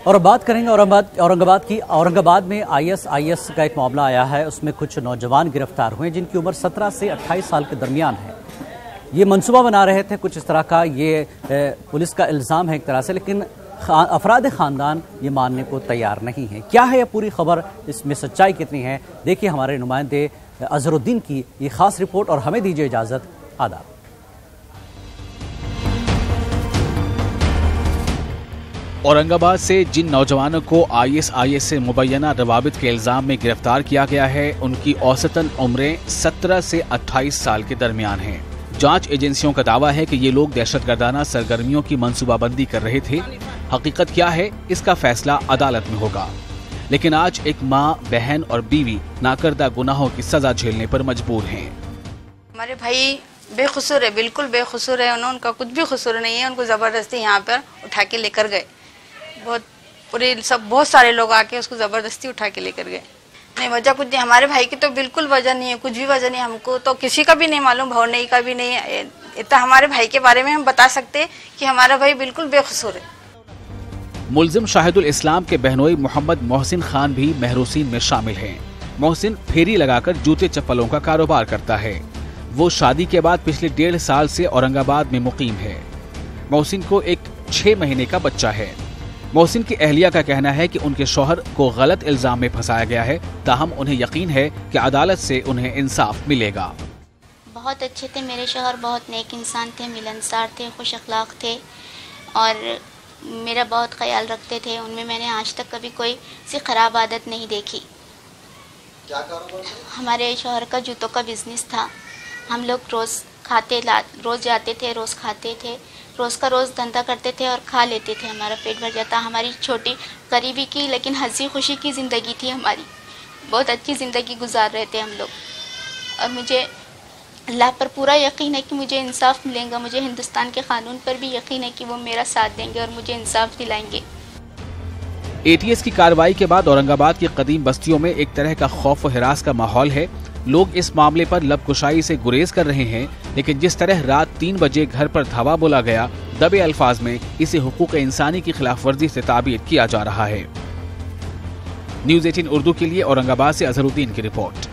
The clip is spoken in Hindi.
और बात करेंगे औरंगाबाद की। औरंगाबाद में आईएसआईएस का एक मामला आया है। उसमें कुछ नौजवान गिरफ्तार हुए जिनकी उम्र 17 से 28 साल के दरमियान है। ये मंसूबा बना रहे थे कुछ इस तरह का, ये पुलिस का इल्ज़ाम है एक तरह से, लेकिन अफराद ख़ानदान ये मानने को तैयार नहीं है। क्या है यह पूरी खबर, इसमें सच्चाई कितनी है, देखिए हमारे नुमाइंदे अजहरुद्दीन की ये खास रिपोर्ट। और हमें दीजिए इजाज़त। आदाब। औरंगाबाद से जिन नौजवानों को आईएसआईएस से मुबैना रवाबित के इल्जाम में गिरफ्तार किया गया है, उनकी औसतन उम्रें 17 से 28 साल के दरमियान हैं। जांच एजेंसियों का दावा है कि ये लोग दहशतगर्दाना सरगर्मियों की मंसूबाबंदी कर रहे थे। हकीकत क्या है, इसका फैसला अदालत में होगा। लेकिन आज एक माँ, बहन और बीवी नाकर्दा गुनाहों की सजा झेलने पर मजबूर हैं। हमारे भाई बेकसूर है, बिल्कुल बेकसूर है। उनका कुछ भी कसूर नहीं है। उनको जबरदस्ती यहाँ पर उठा के लेकर गए। बहुत सारे लोग आके उसको जबरदस्ती उठा के लेकर गए। नहीं, वजह कुछ नहीं। हमारे भाई की तो बिल्कुल वजह नहीं है, कुछ भी वजह नहीं। हमको तो किसी का भी नहीं मालूम, भवनई का भी नहीं है। इतना हमारे भाई के बारे में हम बता सकते हैं कि हमारा भाई बिल्कुल बेकसूर है। मुल्जिम शाहिदुल इस्लाम के बहनोई मोहम्मद मोहसिन खान भी महरूसीन में शामिल हैं। मोहसिन फेरी लगाकर जूते चप्पलों का कारोबार करता है। वो शादी के बाद पिछले 1.5 साल से औरंगाबाद में मुकीम है। मोहसिन को एक 6 महीने का बच्चा है। मोहसिन की अहलिया का कहना है कि उनके शौहर को गलत इल्जाम में फंसाया गया है, ताहम उन्हें यकीन है कि अदालत से उन्हें इंसाफ मिलेगा। बहुत अच्छे थे मेरे शौहर, बहुत नेक इंसान थे, मिलनसार थे, खुश अखलाक थे और मेरा बहुत ख्याल रखते थे। उनमें मैंने आज तक कभी कोई सी ख़राब आदत नहीं देखी। क्या कारोबार? हमारे शौहर का जूतों का बिजनेस था। हम लोग रोज़ रोज़ जाते थे, रोज़ खाते थे, रोज़ का रोज़ धंधा करते थे और खा लेते थे। हमारा पेट भर जाता। हमारी छोटी गरीबी की लेकिन हंसी खुशी की ज़िंदगी थी हमारी। बहुत अच्छी ज़िंदगी गुजार रहे थे हम लोग। और मुझे अल्लाह पर पूरा यकीन है कि मुझे इंसाफ मिलेगा। मुझे हिंदुस्तान के कानून पर भी यकीन है कि वो मेरा साथ देंगे और मुझे इंसाफ दिलाएंगे। एटीएस की कार्रवाई के बाद औरंगाबाद की कदीम बस्तियों में एक तरह का खौफ व हिरास का माहौल है। लोग इस मामले पर लबकुशाई से गुरेज कर रहे हैं, लेकिन जिस तरह रात 3 बजे घर पर धावा बोला गया, दबे अल्फाज में इसे हुकूक इंसानी की खिलाफ वर्जी से ताबीर किया जा रहा है। न्यूज़ 18 उर्दू के लिए औरंगाबाद से अजहरुद्दीन की रिपोर्ट।